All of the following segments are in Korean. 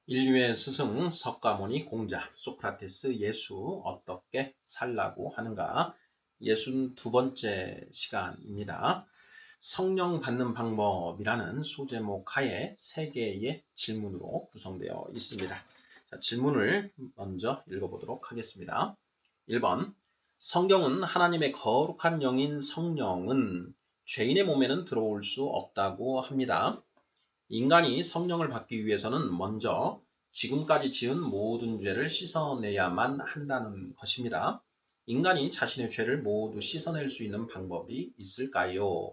인류의 스승 석가모니 공자 소크라테스 예수 어떻게 살라고 하는가 62번째 시간입니다. 성령 받는 방법이라는 소제목 하에 3개의 질문으로 구성되어 있습니다. 자, 질문을 먼저 읽어보도록 하겠습니다. 1번 성경은 하나님의 거룩한 영인 성령은 죄인의 몸에는 들어올 수 없다고 합니다. 인간이 성령을 받기 위해서는 먼저 지금까지 지은 모든 죄를 씻어내야만 한다는 것입니다. 인간이 자신의 죄를 모두 씻어낼 수 있는 방법이 있을까요?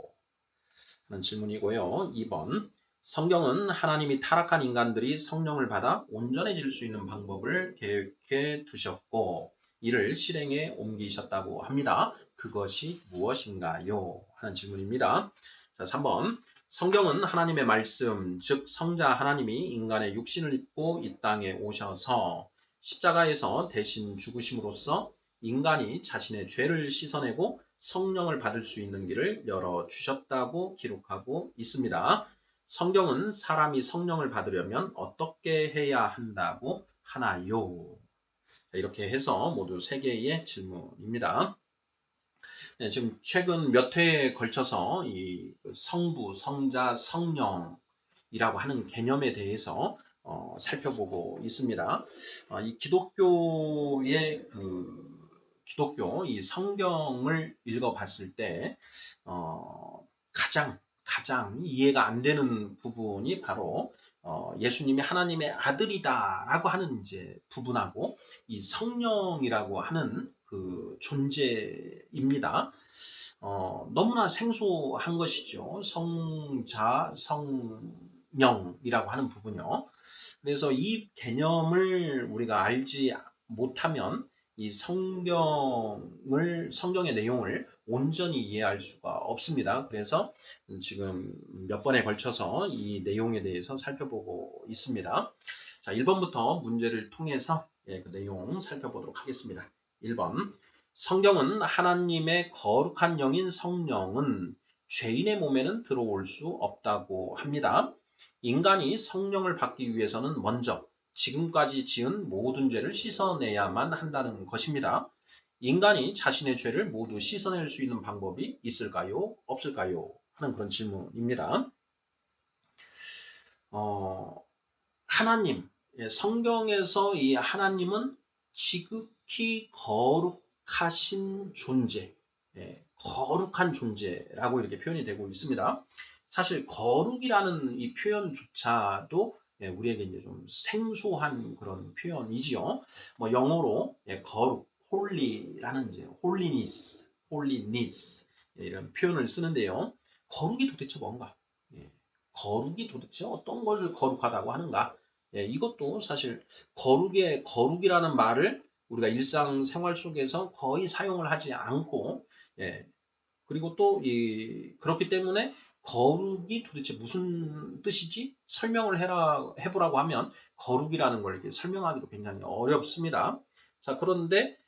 하는 질문이고요. 2번 성경은 하나님이 타락한 인간들이 성령을 받아 온전해질 수 있는 방법을 계획해 두셨고 이를 실행에 옮기셨다고 합니다. 그것이 무엇인가요? 하는 질문입니다. 자, 3번 성경은 하나님의 말씀, 즉 성자 하나님이 인간의 육신을 입고 이 땅에 오셔서 십자가에서 대신 죽으심으로써 인간이 자신의 죄를 씻어내고 성령을 받을 수 있는 길을 열어주셨다고 기록하고 있습니다. 성경은 사람이 성령을 받으려면 어떻게 해야 한다고 하나요? 이렇게 해서 모두 3개의 질문입니다. 네, 지금 최근 몇 회에 걸쳐서 이 성부, 성자, 성령이라고 하는 개념에 대해서 살펴보고 있습니다. 이 기독교의 기독교 이 성경을 읽어봤을 때 가장 이해가 안 되는 부분이 바로 예수님이 하나님의 아들이다라고 하는 이제 부분하고 이 성령이라고 하는 그 존재입니다. 너무나 생소한 것이죠. 성자, 성령이라고 하는 부분요. 그래서 이 개념을 우리가 알지 못하면 이 성경의 내용을 온전히 이해할 수가 없습니다. 그래서 지금 몇 번에 걸쳐서 이 내용에 대해서 살펴보고 있습니다. 자, 1번부터 문제를 통해서 그 내용 살펴보도록 하겠습니다. 1번. 성경은 하나님의 거룩한 영인 성령은 죄인의 몸에는 들어올 수 없다고 합니다. 인간이 성령을 받기 위해서는 먼저 지금까지 지은 모든 죄를 씻어내야만 한다는 것입니다. 인간이 자신의 죄를 모두 씻어낼 수 있는 방법이 있을까요? 없을까요? 하는 그런 질문입니다. 하나님, 성경에서 이 하나님은 지극히 거룩하신 존재, 거룩한 존재라고 이렇게 표현이 되고 있습니다. 사실 거룩이라는 이 표현조차도 우리에게 이제 좀 생소한 그런 표현이지요. 뭐 영어로 거룩, holy라는 이제 holiness 이런 표현을 쓰는데요. 거룩이 도대체 뭔가? 거룩이 도대체 어떤 것을 거룩하다고 하는가? 이것도 사실 거룩이라는 말을 우리가 일상생활 속에서 거의 사용을 하지 않고, 그리고 또 그렇기 때문에 거룩이 도대체 무슨 뜻이지? 설명을 해보라고 하면 거룩이라는 걸 이렇게 설명하기도 굉장히 어렵습니다. 자, 그런데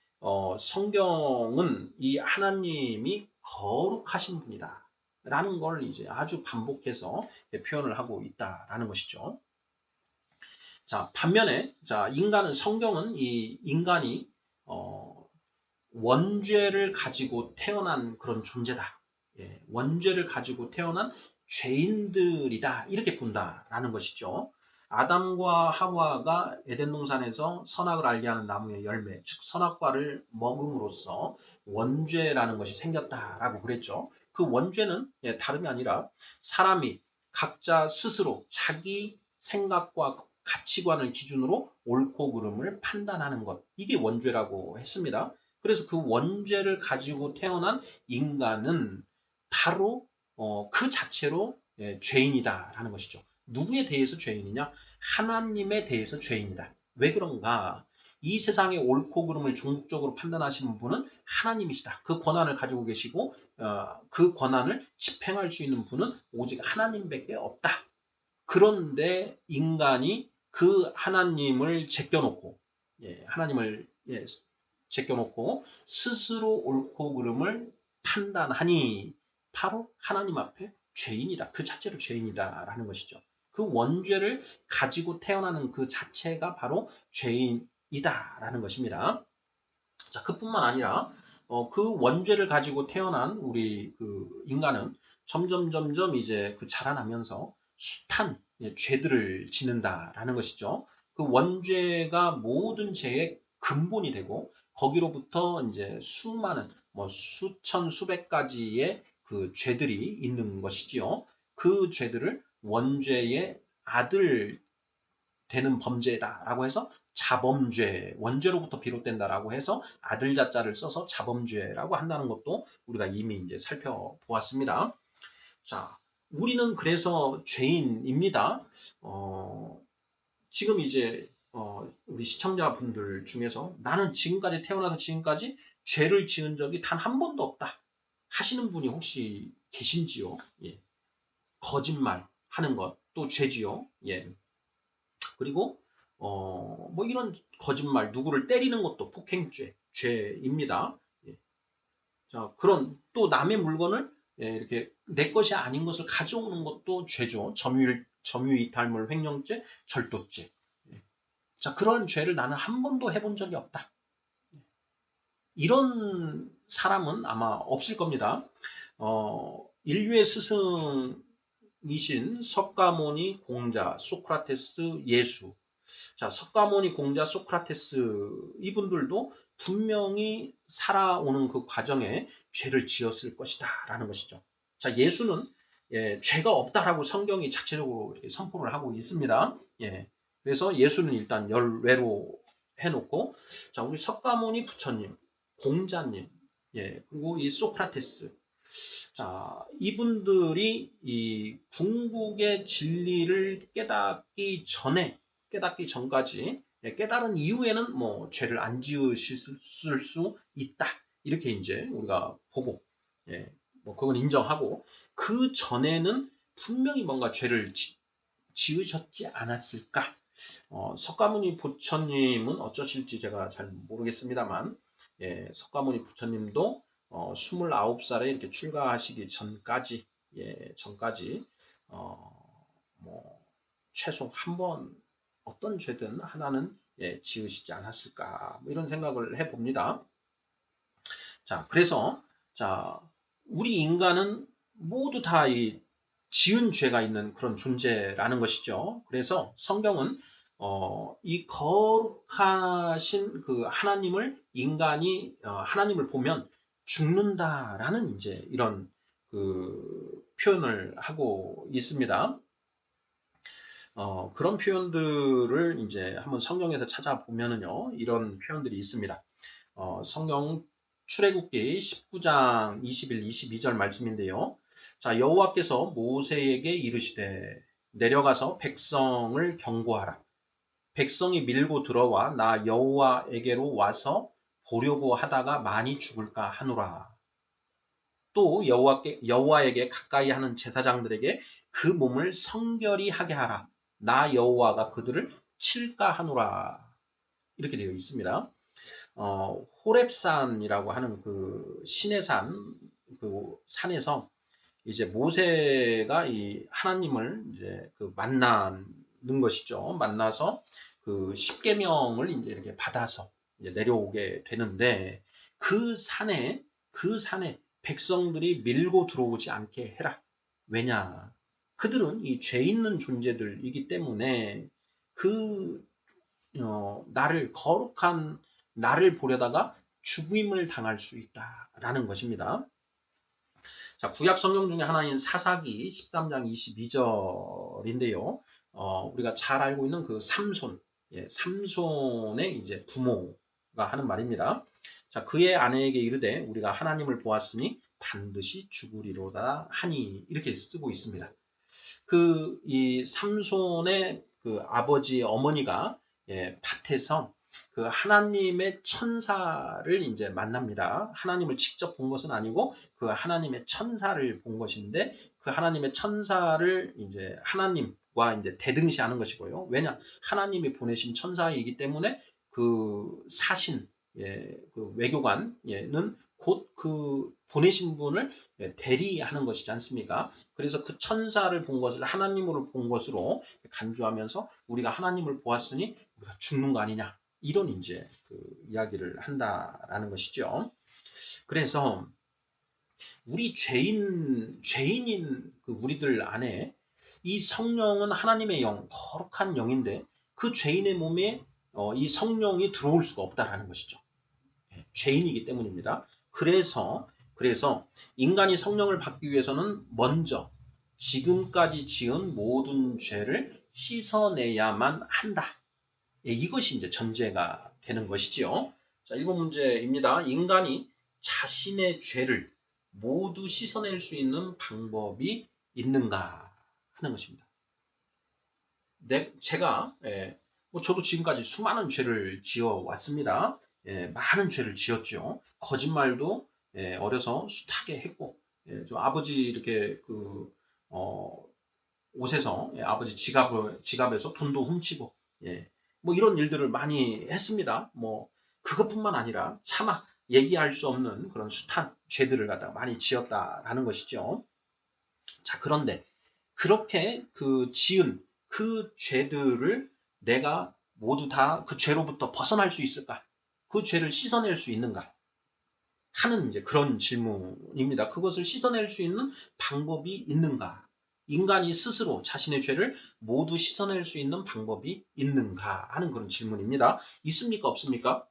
성경은 이 하나님이 거룩하신 분이다. 라는 걸 이제 아주 반복해서 표현을 하고 있다라는 것이죠. 자, 반면에, 성경은 이 인간이, 원죄를 가지고 태어난 그런 존재다. 원죄를 가지고 태어난 죄인들이다. 이렇게 본다라는 것이죠. 아담과 하와가 에덴 동산에서 선악을 알게 하는 나무의 열매, 즉 선악과를 먹음으로써 원죄라는 것이 생겼다라고 그랬죠. 그 원죄는 다름이 아니라 사람이 각자 스스로 자기 생각과 가치관을 기준으로 옳고 그름을 판단하는 것, 이게 원죄라고 했습니다. 그래서 그 원죄를 가지고 태어난 인간은 바로 그 자체로 죄인이다라는 것이죠. 누구에 대해서 죄인이냐? 하나님에 대해서 죄인이다. 왜 그런가? 이 세상의 옳고 그름을 종국적으로 판단하시는 분은 하나님이시다. 그 권한을 가지고 계시고 그 권한을 집행할 수 있는 분은 오직 하나님밖에 없다. 그런데 인간이 그 하나님을 제껴놓고 하나님을 제껴놓고 스스로 옳고 그름을 판단하니 바로 하나님 앞에 죄인이다. 그 자체로 죄인이다라는 것이죠. 그 원죄를 가지고 태어나는 그 자체가 바로 죄인이다라는 것입니다. 자, 그뿐만 아니라 그 원죄를 가지고 태어난 우리 그 인간은 점점 이제 그 자라나면서 숱한 죄들을 짓는다라는 것이죠. 그 원죄가 모든 죄의 근본이 되고 거기로부터 이제 수많은 뭐 수천 수백 가지의 그 죄들이 있는 것이지요. 그 죄들을 원죄의 아들 되는 범죄다라고 해서 자범죄, 원죄로부터 비롯된다라고 해서 아들 자자를 써서 자범죄라고 한다는 것도 우리가 이미 이제 살펴보았습니다. 자, 우리는 그래서 죄인입니다. 지금 이제 우리 시청자분들 중에서 나는 지금까지 태어나서 지금까지 죄를 지은 적이 단 한 번도 없다 하시는 분이 혹시 계신지요? 예. 거짓말 하는 것도 죄지요. 예. 그리고 뭐 이런 거짓말, 누구를 때리는 것도 폭행죄, 죄입니다. 예. 자, 그런 또 남의 물건을 이렇게 내 것이 아닌 것을 가져오는 것도 죄죠. 점유이탈물 횡령죄, 절도죄. 예. 자, 그러한 죄를 나는 한 번도 해본 적이 없다. 이런 사람은 아마 없을 겁니다. 인류의 스승이신 석가모니, 공자, 소크라테스, 예수. 자, 석가모니, 공자, 소크라테스 이분들도 분명히 살아오는 그 과정에 죄를 지었을 것이다 라는 것이죠. 자, 예수는 죄가 없다라고 성경이 자체적으로 이렇게 선포를 하고 있습니다. 예. 그래서 예수는 일단 열외로 해놓고, 자, 우리 석가모니 부처님, 공자님, 예, 그리고 이 소크라테스, 자, 이분들이 이 궁극의 진리를 깨닫기 전까지, 깨달은 이후에는 뭐 죄를 안 지으실 수 있다. 이렇게 이제 우리가 보고, 예, 뭐 그건 인정하고, 그 전에는 분명히 뭔가 죄를 지으셨지 않았을까? 석가모니 부처님은 어쩌실지 제가 잘 모르겠습니다만, 예, 석가모니 부처님도 29살에 이렇게 출가하시기 전까지, 예, 뭐, 최소 한 번, 어떤 죄든 하나는, 예, 지으시지 않았을까, 뭐 이런 생각을 해봅니다. 자, 그래서, 자, 우리 인간은 모두 다 이 지은 죄가 있는 그런 존재라는 것이죠. 그래서 성경은 이 거룩하신 그 하나님을 인간이 하나님을 보면 죽는다라는 이제 이런 그 표현을 하고 있습니다. 그런 표현들을 이제 한번 성경에서 찾아보면은요, 이런 표현들이 있습니다. 성경 출애굽기 19장 21, 22절 말씀인데요. 자, 여호와께서 모세에게 이르시되 내려가서 백성을 경고하라. 백성이 밀고 들어와 나 여호와에게로 와서 보려고 하다가 많이 죽을까 하노라. 또 여호와에게 가까이 하는 제사장들에게 그 몸을 성결히 하게 하라. 나 여호와가 그들을 칠까 하노라. 이렇게 되어 있습니다. 호렙산이라고 하는 그 시내산, 그 산에서 이제 모세가 이 하나님을 이제 그 만나는 것이죠. 만나서 그 십계명을 이제 이렇게 받아서 이제 내려오게 되는데 그 산에 백성들이 밀고 들어오지 않게 해라. 왜냐? 그들은 이 죄 있는 존재들이기 때문에 그 나를 거룩한 나를 보려다가 죽임을 당할 수 있다라는 것입니다. 자, 구약 성경 중에 하나인 사사기 13장 22절인데요. 우리가 잘 알고 있는 그 삼손, 예, 삼손의 이제 부모가 하는 말입니다. 자, 그의 아내에게 이르되 우리가 하나님을 보았으니 반드시 죽으리로다 하니 이렇게 쓰고 있습니다. 이 삼손의 그 아버지 어머니가 밭에서 그 하나님의 천사를 이제 만납니다. 하나님을 직접 본 것은 아니고 그 하나님의 천사를 본 것인데 그 하나님의 천사를 이제 하나님과 이제 대등시하는 것이고요. 왜냐? 하나님이 보내신 천사이기 때문에 그 사신, 그 외교관은 곧 그 보내신 분을 대리하는 것이지 않습니까? 그래서 그 천사를 본 것을 하나님으로 본 것으로 간주하면서 우리가 하나님을 보았으니 우리가 죽는 거 아니냐, 이런 이제 그 이야기를 한다라는 것이죠. 그래서 우리 죄인인 그 우리들 안에 이 성령은 하나님의 영, 거룩한 영인데 그 죄인의 몸에 이 성령이 들어올 수가 없다라는 것이죠. 죄인이기 때문입니다. 그래서 인간이 성령을 받기 위해서는 먼저 지금까지 지은 모든 죄를 씻어내야만 한다. 이것이 이제 전제가 되는 것이지요. 자, 1번 문제입니다. 인간이 자신의 죄를 모두 씻어낼 수 있는 방법이 있는가 하는 것입니다. 제가 저도 지금까지 수많은 죄를 지어 왔습니다. 많은 죄를 지었죠. 거짓말도 어려서 숱하게 했고, 저 아버지 이렇게 옷에서 아버지 지갑에서 돈도 훔치고, 뭐 이런 일들을 많이 했습니다. 뭐 그것뿐만 아니라 차마 얘기할 수 없는 그런 숱한 죄들을 갖다가 많이 지었다라는 것이죠. 자, 그런데 그렇게 그 지은 그 죄들을 내가 모두 다 그 죄로부터 벗어날 수 있을까? 그 죄를 씻어낼 수 있는가? 하는 이제 그런 질문입니다. 그것을 씻어낼 수 있는 방법이 있는가? 인간이 스스로 자신의 죄를 모두 씻어낼 수 있는 방법이 있는가 하는 그런 질문입니다. 있습니까? 없습니까?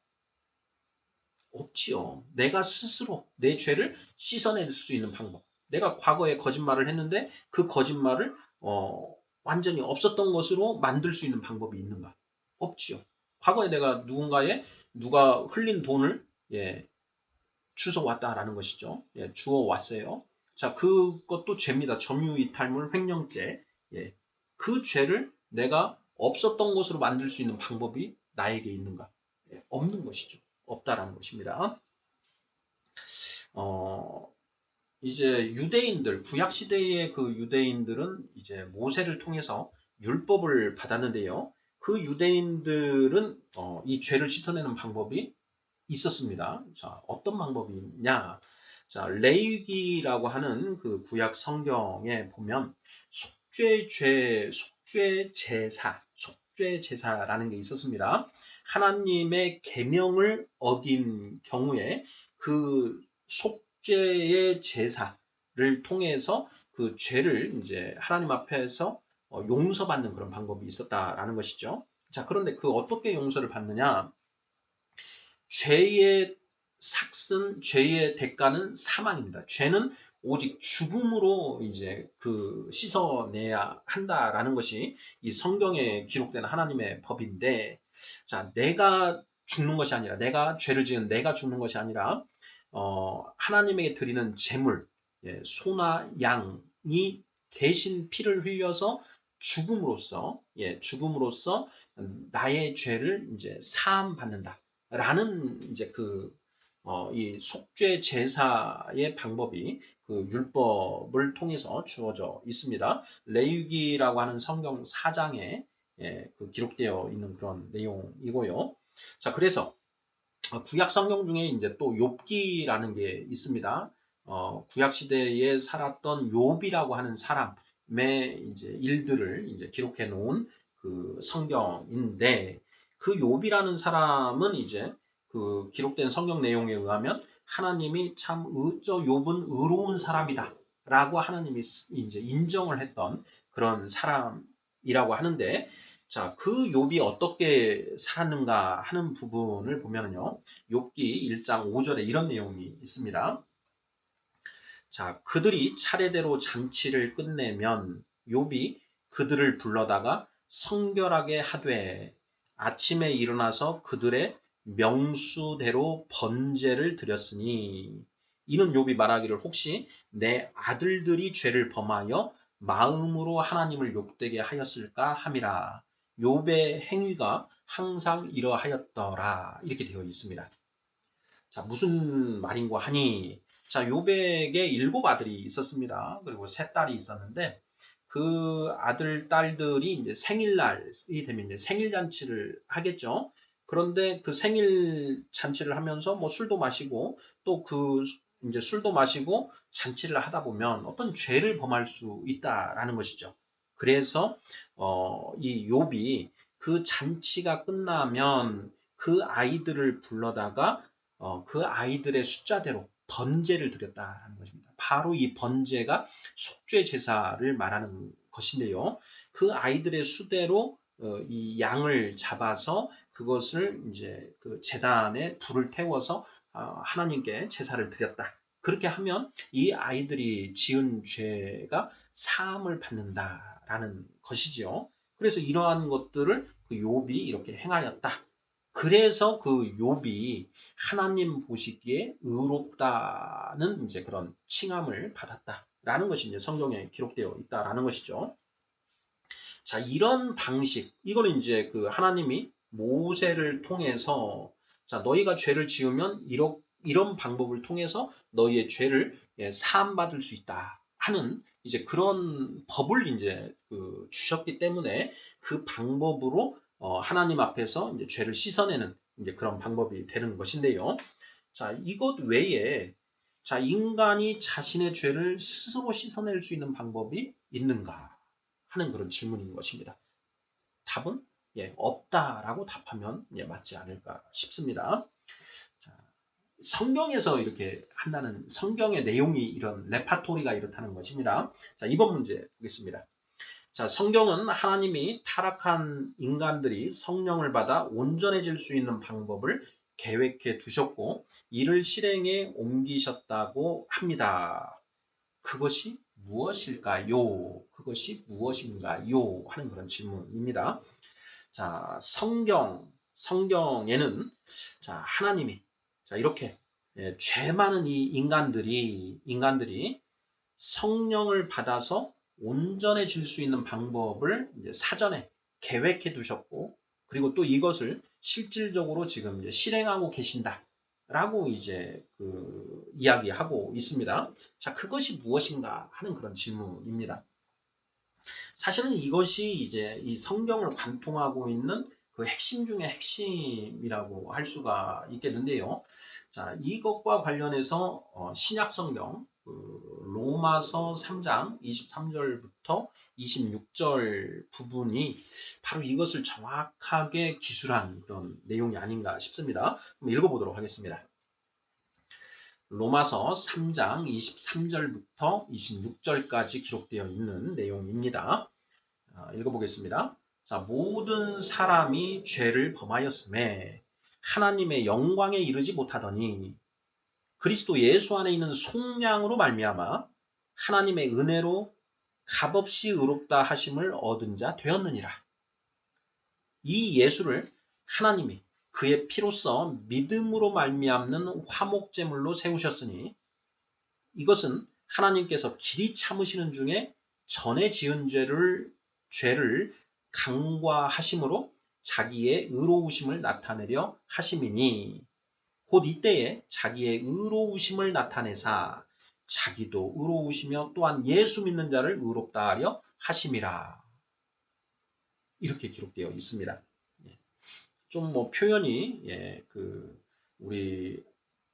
없지요. 내가 스스로 내 죄를 씻어낼 수 있는 방법. 내가 과거에 거짓말을 했는데 그 거짓말을 완전히 없었던 것으로 만들 수 있는 방법이 있는가? 없지요. 과거에 내가 누가 흘린 돈을 주워왔다라는 것이죠. 주워왔어요. 자, 그것도 죄입니다. 점유이탈물 횡령죄. 그 죄를 내가 없었던 것으로 만들 수 있는 방법이 나에게 있는가? 없는 것이죠. 없다라는 것입니다. 이제 유대인들, 구약시대의 그 유대인들은 이제 모세를 통해서 율법을 받았는데요. 그 유대인들은 이 죄를 씻어내는 방법이 있었습니다. 자, 어떤 방법이 있냐? 자, 레위기라고 하는 그 구약 성경에 보면 속죄 제사라는 게 있었습니다. 하나님의 계명을 어긴 경우에 그 속죄의 제사를 통해서 그 죄를 이제 하나님 앞에서 용서받는 그런 방법이 있었다라는 것이죠. 자, 그런데 그 어떻게 용서를 받느냐? 죄의 삭슨, 죄의 대가는 사망입니다. 죄는 오직 죽음으로 이제 그 씻어내야 한다라는 것이 이 성경에 기록된 하나님의 법인데, 자, 내가 죽는 것이 아니라, 내가 죄를 지은 내가 죽는 것이 아니라, 하나님에게 드리는 제물, 소나 양이 대신 피를 흘려서 죽음으로써 나의 죄를 이제 사함 받는다. 라는 이제 이 속죄 제사의 방법이 그 율법을 통해서 주어져 있습니다. 레위기라고 하는 성경 4장에 그 기록되어 있는 그런 내용이고요. 자, 그래서 구약 성경 중에 이제 또 욥기라는 게 있습니다. 구약 시대에 살았던 욥이라고 하는 사람의 이제 일들을 이제 기록해 놓은 그 성경인데, 그 욥이라는 사람은 이제 그 기록된 성경 내용에 의하면 하나님이 욥은 의로운 사람이다라고 하나님이 이제 인정을 했던 그런 사람이라고 하는데, 자, 그 욥이 어떻게 살았는가 하는 부분을 보면요. 욥기 1장 5절에 이런 내용이 있습니다. 자, 그들이 차례대로 잔치를 끝내면 욥이 그들을 불러다가 성결하게 하되 아침에 일어나서 그들의 명수대로 번제를 드렸으니, 이는 욥이 말하기를 혹시 내 아들들이 죄를 범하여 마음으로 하나님을 욕되게 하였을까 함이라. 욥의 행위가 항상 이러하였더라. 이렇게 되어 있습니다. 자, 무슨 말인고 하니, 자, 욥에게 7 아들이 있었습니다. 그리고 3 딸이 있었는데, 그 아들, 딸들이 이제 생일날이 되면 이제 생일잔치를 하겠죠. 그런데 그 생일 잔치를 하면서 뭐 술도 마시고 또 그 이제 술도 마시고 잔치를 하다 보면 어떤 죄를 범할 수 있다라는 것이죠. 그래서 이 욥이 그 잔치가 끝나면 그 아이들을 불러다가 그 아이들의 숫자대로 번제를 드렸다는 것입니다. 바로 이 번제가 속죄 제사를 말하는 것인데요. 그 아이들의 수대로 이 양을 잡아서 그것을 이제 그 제단에 불을 태워서 하나님께 제사를 드렸다. 그렇게 하면 이 아이들이 지은 죄가 사함을 받는다라는 것이지요. 그래서 이러한 것들을 그 욥이 이렇게 행하였다. 그래서 그 욥이 하나님 보시기에 의롭다는 이제 그런 칭함을 받았다라는 것이 이제 성경에 기록되어 있다라는 것이죠. 자, 이런 방식, 이거는 이제 그 하나님이 모세를 통해서 자, 너희가 죄를 지으면 이런 방법을 통해서 너희의 죄를 사함받을 수 있다 하는 이제 그런 법을 이제 그 주셨기 때문에 그 방법으로 하나님 앞에서 이제 죄를 씻어내는 이제 그런 방법이 되는 것인데요. 자, 이것 외에 자, 인간이 자신의 죄를 스스로 씻어낼 수 있는 방법이 있는가 하는 그런 질문인 것입니다. 답은 없다라고 답하면 맞지 않을까 싶습니다. 자, 성경에서 이렇게 한다는 성경의 내용이 이런 레파토리가 이렇다는 것입니다. 자, 이번 문제 보겠습니다. 자, 성경은 하나님이 타락한 인간들이 성령을 받아 온전해질 수 있는 방법을 계획해 두셨고 이를 실행에 옮기셨다고 합니다. 그것이 무엇일까요? 그것이 무엇인가요? 하는 그런 질문입니다. 자, 성경에는 자, 하나님이 자, 이렇게 죄 많은 이 인간들이 성령을 받아서 온전해질 수 있는 방법을 이제 사전에 계획해 두셨고, 그리고 또 이것을 실질적으로 지금 이제 실행하고 계신다라고 이제 그 이야기하고 있습니다. 자, 그것이 무엇인가 하는 그런 질문입니다. 사실은 이것이 이제 이 성경을 관통하고 있는 그 핵심 중의 핵심이라고 할 수가 있겠는데요. 자, 이것과 관련해서 신약 성경 로마서 3장 23절부터 26절 부분이 바로 이것을 정확하게 기술한 그런 내용이 아닌가 싶습니다. 한번 읽어보도록 하겠습니다. 로마서 3장 23절부터 26절까지 기록되어 있는 내용입니다. 읽어보겠습니다. 자, 모든 사람이 죄를 범하였음에 하나님의 영광에 이르지 못하더니 그리스도 예수 안에 있는 속량으로 말미암아 하나님의 은혜로 값없이 의롭다 하심을 얻은 자 되었느니라. 이 예수를 하나님이 그의 피로써 믿음으로 말미암는 화목제물로 세우셨으니 이것은 하나님께서 길이 참으시는 중에 전에 지은 죄를 간과하심으로 자기의 의로우심을 나타내려 하심이니 곧 이때에 자기의 의로우심을 나타내사 자기도 의로우시며 또한 예수 믿는 자를 의롭다 하려 하심이라. 이렇게 기록되어 있습니다. 좀 뭐 표현이 우리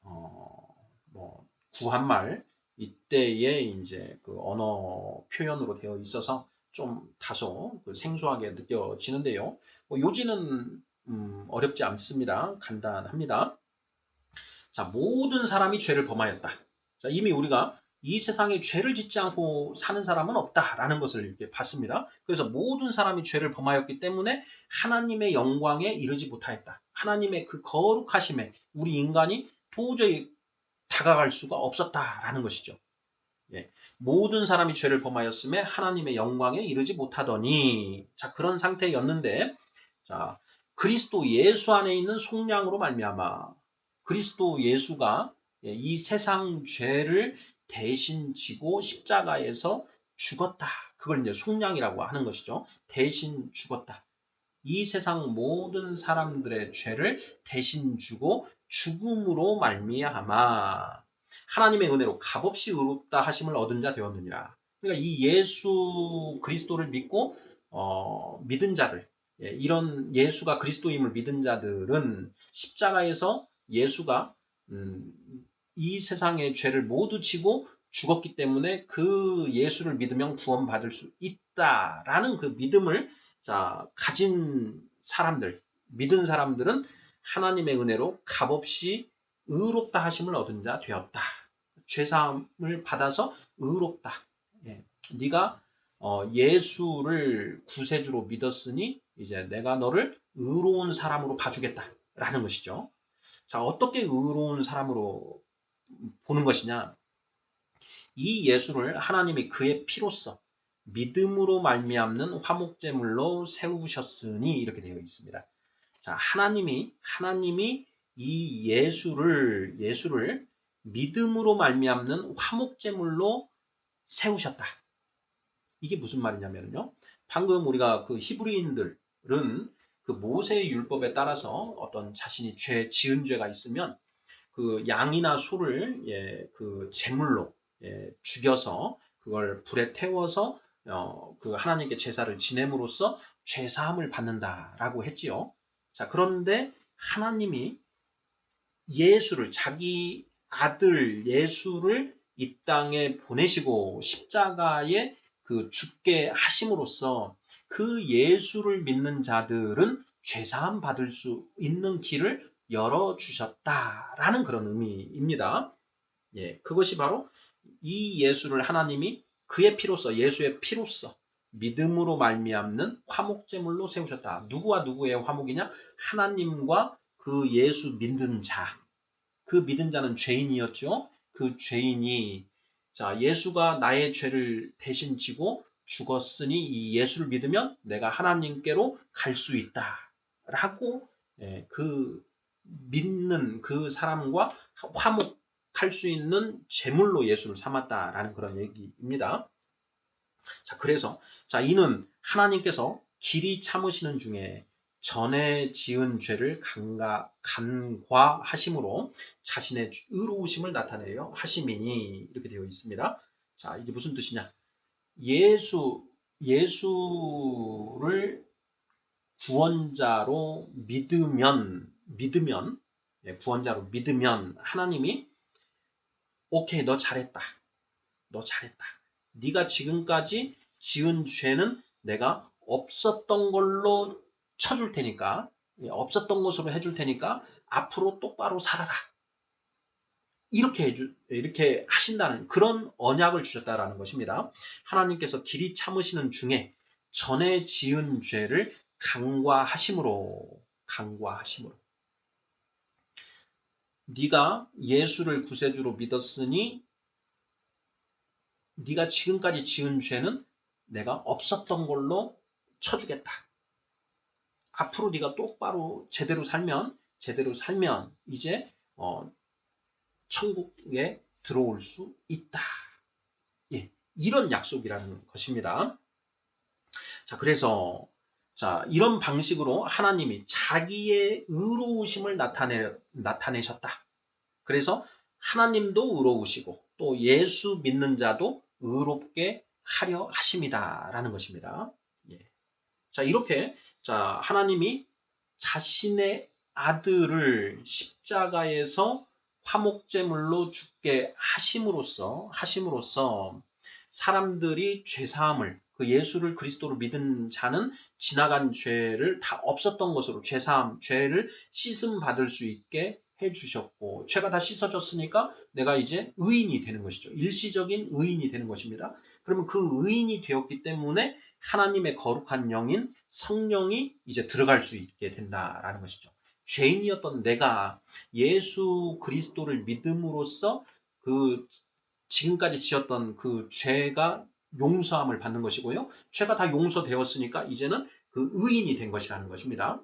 뭐 구한말 이때의 이제 그 언어 표현으로 되어 있어서 좀 다소 생소하게 느껴지는데요. 요지는 어렵지 않습니다. 간단합니다. 자, 모든 사람이 죄를 범하였다. 자, 이미 우리가 이 세상에 죄를 짓지 않고 사는 사람은 없다라는 것을 이렇게 봤습니다. 그래서 모든 사람이 죄를 범하였기 때문에 하나님의 영광에 이르지 못하였다. 하나님의 그 거룩하심에 우리 인간이 도저히 다가갈 수가 없었다라는 것이죠. 모든 사람이 죄를 범하였음에 하나님의 영광에 이르지 못하더니 자, 그런 상태였는데 자, 그리스도 예수 안에 있는 속량으로 말미암아 그리스도 예수가 이 세상 죄를 대신 지고 십자가에서 죽었다. 그걸 이제 속량이라고 하는 것이죠. 대신 죽었다. 이 세상 모든 사람들의 죄를 대신 주고 죽음으로 말미암아 하나님의 은혜로 값없이 의롭다 하심을 얻은 자 되었느니라. 그러니까 이 예수 그리스도를 믿고 믿은 자들, 이런 예수가 그리스도임을 믿은 자들은 십자가에서 예수가 이 세상의 죄를 모두 지고 죽었기 때문에 그 예수를 믿으면 구원받을 수 있다라는 그 믿음을 가진 사람들, 믿은 사람들은 하나님의 은혜로 값없이 의롭다 하심을 얻은 자 되었다. 죄사함을 받아서 의롭다. 네가 예수를 구세주로 믿었으니 이제 내가 너를 의로운 사람으로 봐주겠다라는 것이죠. 자, 어떻게 의로운 사람으로 보는 것이냐? 이 예수를 하나님이 그의 피로써 믿음으로 말미암는 화목제물로 세우셨으니 이렇게 되어 있습니다. 자, 하나님이 이 예수를 믿음으로 말미암는 화목제물로 세우셨다. 이게 무슨 말이냐면요. 방금 우리가 그 히브리인들은 그 모세의 율법에 따라서 어떤 자신이 지은 죄가 있으면 그 양이나 소를 그 제물로 죽여서 그걸 불에 태워서 그 하나님께 제사를 지냄으로써 죄사함을 받는다라고 했지요. 자, 그런데 하나님이 예수를 자기 아들 예수를 이 땅에 보내시고 십자가에 그 죽게 하심으로써 그 예수를 믿는 자들은 죄사함 받을 수 있는 길을 열어주셨다라는 그런 의미입니다. 그것이 바로 이 예수를 하나님이 그의 피로써 예수의 피로써 믿음으로 말미암는 화목제물로 세우셨다. 누구와 누구의 화목이냐? 하나님과 그 예수 믿는 자. 그 믿은 자는 죄인이었죠. 그 죄인이 예수가 나의 죄를 대신 지고 죽었으니 이 예수를 믿으면 내가 하나님께로 갈 수 있다. 라고 그 믿는 그 사람과 화목할 수 있는 제물로 예수를 삼았다라는 그런 얘기입니다. 자, 그래서 이는 하나님께서 길이 참으시는 중에 전에 지은 죄를 간과하심으로 자신의 의로우심을 나타내려 하심이니 이렇게 되어 있습니다. 자, 이게 무슨 뜻이냐? 예수를 구원자로 믿으면 구원자로 믿으면 하나님이 오케이, 너 잘했다. 네가 지금까지 지은 죄는 내가 없었던 걸로 쳐줄 테니까, 없었던 것으로 해줄 테니까 앞으로 똑바로 살아라. 이렇게 하신다는 그런 언약을 주셨다라는 것입니다. 하나님께서 길이 참으시는 중에 전에 지은 죄를 간과하심으로 네가 예수를 구세주로 믿었으니 네가 지금까지 지은 죄는 내가 없었던 걸로 쳐주겠다. 앞으로 네가 똑바로 제대로 살면 이제 천국에 들어올 수 있다. 이런 약속이라는 것입니다. 자, 그래서 이런 방식으로 하나님이 자기의 의로우심을 나타내셨다. 그래서 하나님도 의로우시고 또 예수 믿는 자도 의롭게 하려 하심이다라는 것입니다. 자, 이렇게 하나님이 자신의 아들을 십자가에서 화목제물로 죽게 하심으로써 사람들이 죄사함을 그 예수를 그리스도로 믿은 자는 지나간 죄를 다 없었던 것으로 죄를 씻음 받을 수 있게 해주셨고 죄가 다 씻어졌으니까 내가 이제 의인이 되는 것이죠. 일시적인 의인이 되는 것입니다. 그러면 그 의인이 되었기 때문에 하나님의 거룩한 영인 성령이 이제 들어갈 수 있게 된다라는 것이죠. 죄인이었던 내가 예수 그리스도를 믿음으로써 그 지금까지 지었던 그 죄가 용서함을 받는 것이고요. 죄가 다 용서되었으니까 이제는 그 의인이 된 것이라는 것입니다.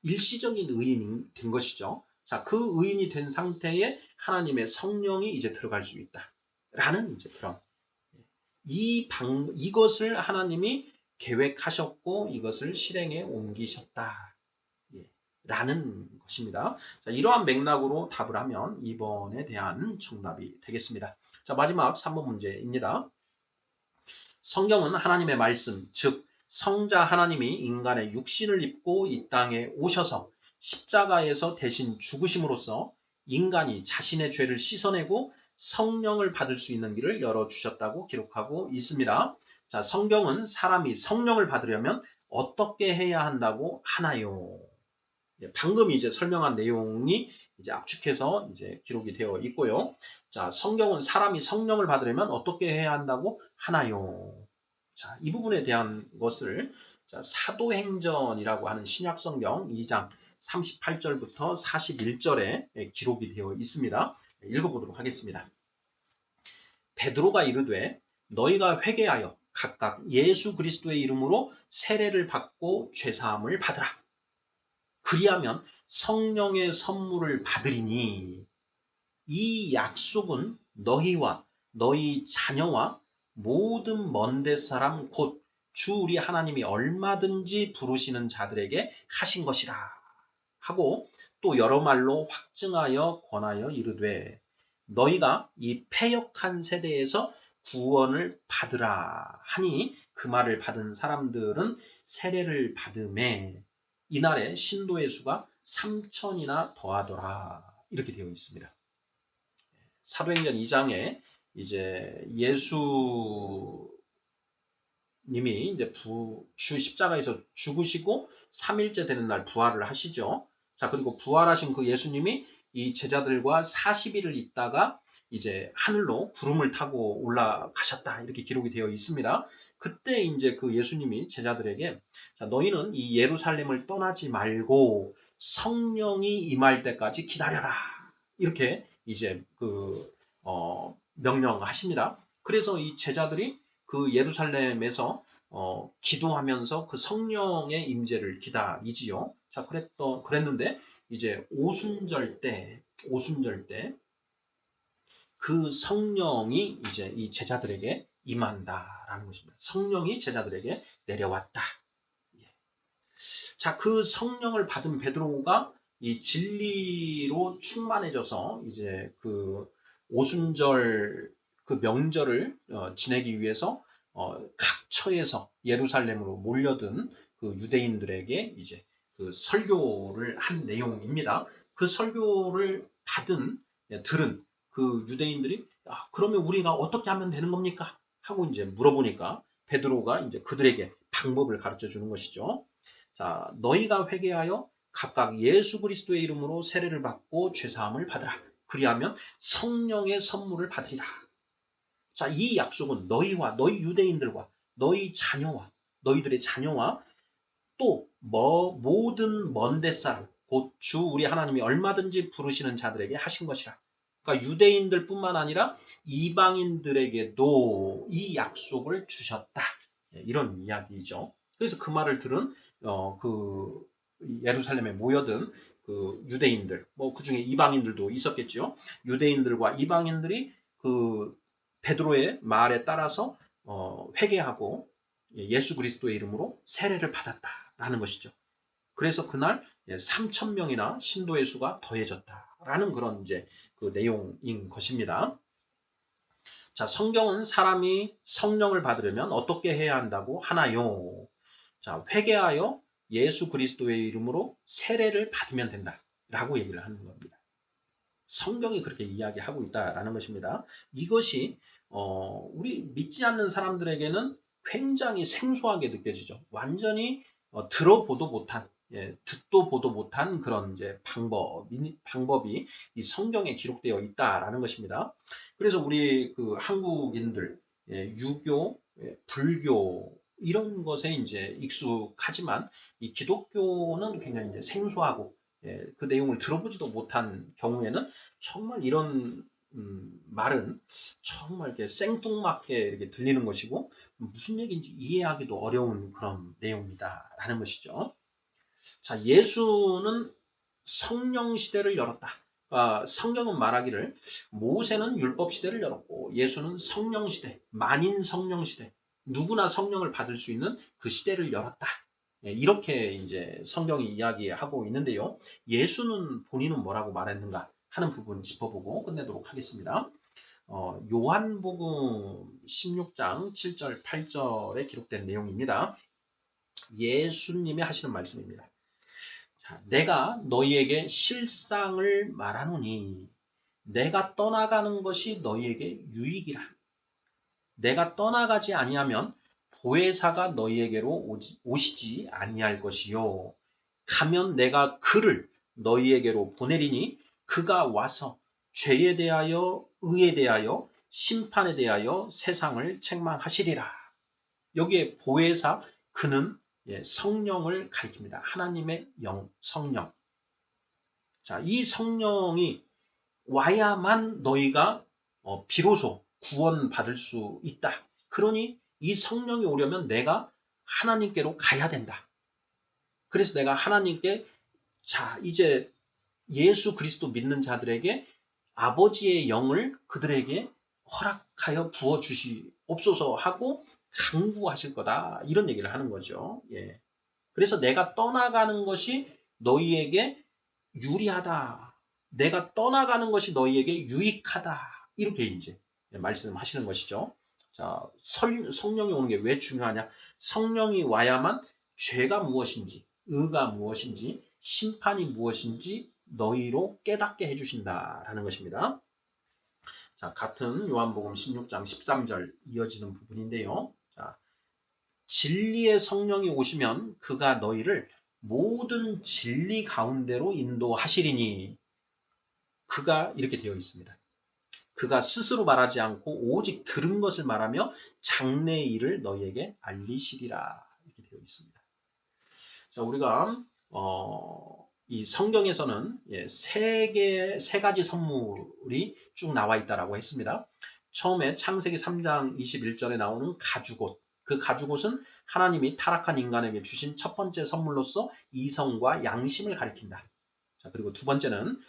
일시적인 의인이 된 것이죠. 자, 그 의인이 된 상태에 하나님의 성령이 이제 들어갈 수 있다. 라는 이제 그런 이것을 하나님이 계획하셨고 이것을 실행에 옮기셨다. 라는 것입니다. 자, 이러한 맥락으로 답을 하면 2번에 대한 정답이 되겠습니다. 자, 마지막 3번 문제입니다. 성경은 하나님의 말씀, 즉 성자 하나님이 인간의 육신을 입고 이 땅에 오셔서 십자가에서 대신 죽으심으로써 인간이 자신의 죄를 씻어내고 성령을 받을 수 있는 길을 열어주셨다고 기록하고 있습니다. 자, 성경은 사람이 성령을 받으려면 어떻게 해야 한다고 하나요? 방금 이제 설명한 내용이 이제 압축해서 이제 기록이 되어 있고요. 자, 성경은 사람이 성령을 받으려면 어떻게 해야 한다고 하나요? 자, 이 부분에 대한 것을 사도행전이라고 하는 신약성경 2장 38절부터 41절에 기록이 되어 있습니다. 읽어보도록 하겠습니다. 베드로가 이르되 너희가 회개하여 각각 예수 그리스도의 이름으로 세례를 받고 죄사함을 받으라. 그리하면 성령의 선물을 받으리니 이 약속은 너희와 너희 자녀와 모든 먼데 사람 곧 주 우리 하나님이 얼마든지 부르시는 자들에게 하신 것이라 하고 또 여러 말로 확증하여 권하여 이르되 너희가 이 패역한 세대에서 구원을 받으라 하니 그 말을 받은 사람들은 세례를 받음에 이날에 신도의 수가 3천이나 더하더라 이렇게 되어 있습니다. 사도행전 2장에 이제 예수님이 이제 주 십자가에서 죽으시고 3일째 되는 날 부활을 하시죠. 자, 그리고 부활하신 그 예수님이 이 제자들과 40일을 있다가 이제 하늘로 구름을 타고 올라가셨다 이렇게 기록이 되어 있습니다. 그때 이제 그 예수님이 제자들에게 자, 너희는 이 예루살렘을 떠나지 말고 성령이 임할 때까지 기다려라 이렇게 이제 명령하십니다. 그래서 이 제자들이 그 예루살렘에서 기도하면서 그 성령의 임재를 기다리지요. 자, 그랬는데 이제 오순절 때 그 성령이 이제 이 제자들에게 임한다라는 것입니다. 성령이 제자들에게 내려왔다. 자, 그 성령을 받은 베드로가 이 진리로 충만해져서 이제 그 오순절 그 명절을 지내기 위해서 각 처에서 예루살렘으로 몰려든 그 유대인들에게 이제 그 설교를 한 내용입니다. 그 설교를 들은 그 유대인들이 그러면 우리가 어떻게 하면 되는 겁니까? 하고 이제 물어보니까 베드로가 이제 그들에게 방법을 가르쳐 주는 것이죠. 자, 너희가 회개하여 각각 예수 그리스도의 이름으로 세례를 받고 죄사함을 받으라. 그리하면 성령의 선물을 받으리라. 자, 이 약속은 너희와 너희 유대인들과 너희 자녀와 너희들의 자녀와 또 모든 먼데 사람 곧 주 우리 하나님이 얼마든지 부르시는 자들에게 하신 것이라. 그러니까 유대인들뿐만 아니라 이방인들에게도 이 약속을 주셨다. 이런 이야기죠. 그래서 그 말을 들은 그 예루살렘에 모여든 그 유대인들, 그 중에 이방인들도 있었겠죠. 유대인들과 이방인들이 그 베드로의 말에 따라서 회개하고 예수 그리스도의 이름으로 세례를 받았다라는 것이죠. 그래서 그날 3천 명이나 신도의 수가 더해졌다라는 그런 이제 그 내용인 것입니다. 자, 성경은 사람이 성령을 받으려면 어떻게 해야 한다고 하나요? 자, 회개하여 예수 그리스도의 이름으로 세례를 받으면 된다라고 얘기를 하는 겁니다. 성경이 그렇게 이야기하고 있다라는 것입니다. 이것이 우리 믿지 않는 사람들에게는 굉장히 생소하게 느껴지죠. 완전히 들어보도 못한, 듣도 보도 못한 그런 이제 방법이 이 성경에 기록되어 있다라는 것입니다. 그래서 우리 그 한국인들, 유교, 불교 이런 것에 이제 익숙하지만 이 기독교는 굉장히 이제 생소하고 그 내용을 들어보지도 못한 경우에는 정말 이런 말은 정말 이렇게 생뚱맞게 이렇게 들리는 것이고 무슨 얘기인지 이해하기도 어려운 그런 내용이다라는 것이죠. 자, 예수는 성령 시대를 열었다. 성경은 말하기를 모세는 율법 시대를 열었고 예수는 성령 시대, 만인 성령 시대, 누구나 성령을 받을 수 있는 그 시대를 열었다. 이렇게 이제 성경이 이야기하고 있는데요. 예수는 본인은 뭐라고 말했는가 하는 부분 짚어보고 끝내도록 하겠습니다. 요한복음 16장 7절, 8절에 기록된 내용입니다. 예수님이 하시는 말씀입니다. 자, 내가 너희에게 실상을 말하노니 내가 떠나가는 것이 너희에게 유익이라. 내가 떠나가지 아니하면 보혜사가 너희에게로 오시지 아니할 것이요. 가면 내가 그를 너희에게로 보내리니 그가 와서 죄에 대하여 의에 대하여 심판에 대하여 세상을 책망하시리라. 여기에 보혜사 그는 성령을 가리킵니다. 하나님의 영, 성령. 자, 이 성령이 와야만 너희가 비로소 구원받을 수 있다. 그러니 이 성령이 오려면 내가 하나님께로 가야 된다. 그래서 내가 하나님께 자 이제 예수 그리스도 믿는 자들에게 아버지의 영을 그들에게 허락하여 부어주시옵소서 하고 강구하실 거다. 이런 얘기를 하는 거죠. 예. 그래서 내가 떠나가는 것이 너희에게 유리하다. 내가 떠나가는 것이 너희에게 유익하다. 이렇게 이제 말씀하시는 것이죠. 자, 성령이 오는 게 왜 중요하냐? 성령이 와야만 죄가 무엇인지, 의가 무엇인지, 심판이 무엇인지 너희로 깨닫게 해주신다라는 것입니다. 자, 같은 요한복음 16장 13절 이어지는 부분인데요. 자, 진리의 성령이 오시면 그가 너희를 모든 진리 가운데로 인도하시리니 그가 이렇게 되어 있습니다. 그가 스스로 말하지 않고 오직 들은 것을 말하며 장래의 일을 너희에게 알리시리라 이렇게 되어 있습니다. 자, 우리가 이 성경에서는 세 가지 선물이 쭉 나와 있다라고 했습니다. 처음에 창세기 3장 21절에 나오는 가죽옷. 그 가죽옷은 하나님이 타락한 인간에게 주신 첫 번째 선물로서 이성과 양심을 가리킨다. 자, 그리고 두 번째는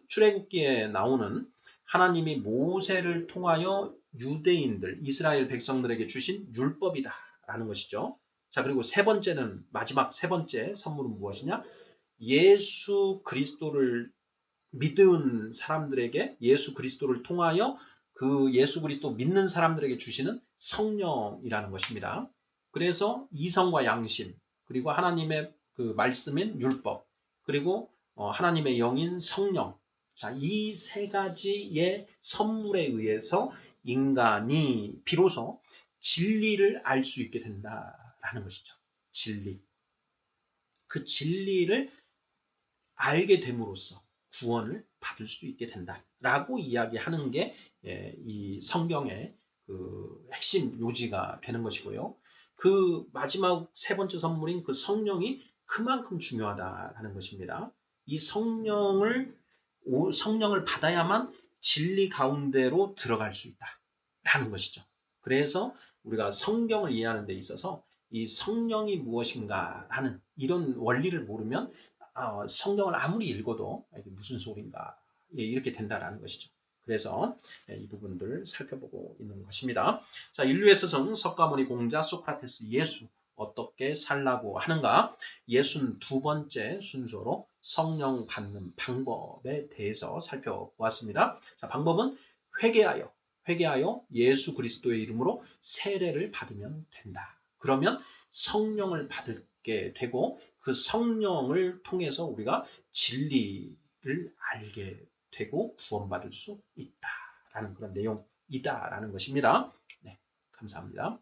출애굽기에 나오는 하나님이 모세를 통하여 유대인들, 이스라엘 백성들에게 주신 율법이다 라는 것이죠. 자, 그리고 세 번째는 마지막 세 번째 선물은 무엇이냐? 예수 그리스도를 믿은 사람들에게 예수 그리스도를 통하여 그 예수 그리스도 믿는 사람들에게 주시는 성령이라는 것입니다. 그래서 이성과 양심, 그리고 하나님의 그 말씀인 율법, 그리고 하나님의 영인 성령. 자, 이 세 가지의 선물에 의해서 인간이 비로소 진리를 알 수 있게 된다라는 것이죠. 진리. 그 진리를 알게 됨으로써 구원을 받을 수 있게 된다라고 이야기하는 게 이 성경의 그 핵심 요지가 되는 것이고요. 그 마지막 세 번째 선물인 그 성령이 그만큼 중요하다라는 것입니다. 이 성령을 받아야만 진리 가운데로 들어갈 수 있다라는 것이죠. 그래서 우리가 성경을 이해하는 데 있어서 이 성령이 무엇인가라는 이런 원리를 모르면 성경을 아무리 읽어도 이게 무슨 소린가 이렇게 된다라는 것이죠. 그래서 이 부분들 살펴보고 있는 것입니다. 자, 인류의 스승 석가모니 공자 소크라테스 예수 어떻게 살라고 하는가? 예수는 두 번째 순서로 성령 받는 방법에 대해서 살펴보았습니다. 자, 방법은 회개하여 예수 그리스도의 이름으로 세례를 받으면 된다. 그러면 성령을 받게 되고 그 성령을 통해서 우리가 진리를 알게 되고 구원받을 수 있다라는 그런 내용이다라는 것입니다. 네, 감사합니다.